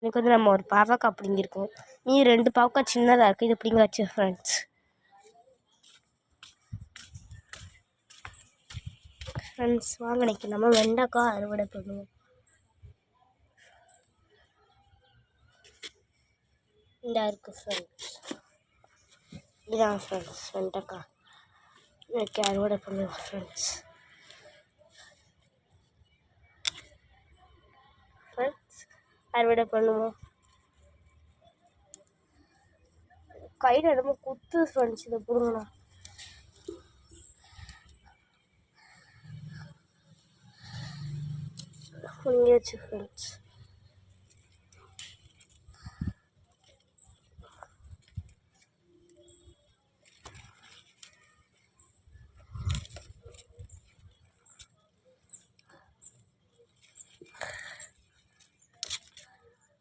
எனக்கு வந்து நம்ம ஒரு பாவக்காய் பிடிங்கிருக்கோம். நீ 2 பாவக்காய் சின்னதாக இருக்குது, இது பிடிங்க வச்சு ஃப்ரெண்ட்ஸ். ஃப்ரெண்ட்ஸ் வாங்க இன்னைக்கு நம்ம வெண்டைக்காய் அறுவடை பண்ணுவோம். இந்த இருக்குது ஃப்ரெண்ட்ஸ், இதுதான் ஃப்ரெண்ட்ஸ் வெண்டைக்காய் இன்னைக்கு அறுவடை பண்ணுவோம் ஃப்ரெண்ட்ஸ். அறுவடை பண்ணுவோம். கையில் ரொம்ப குத்து ஃப்ரெண்ட்ஸ், இதை பிடுங்கண்ணா. முடிஞ்சிச்சு ஃப்ரெண்ட்ஸ்.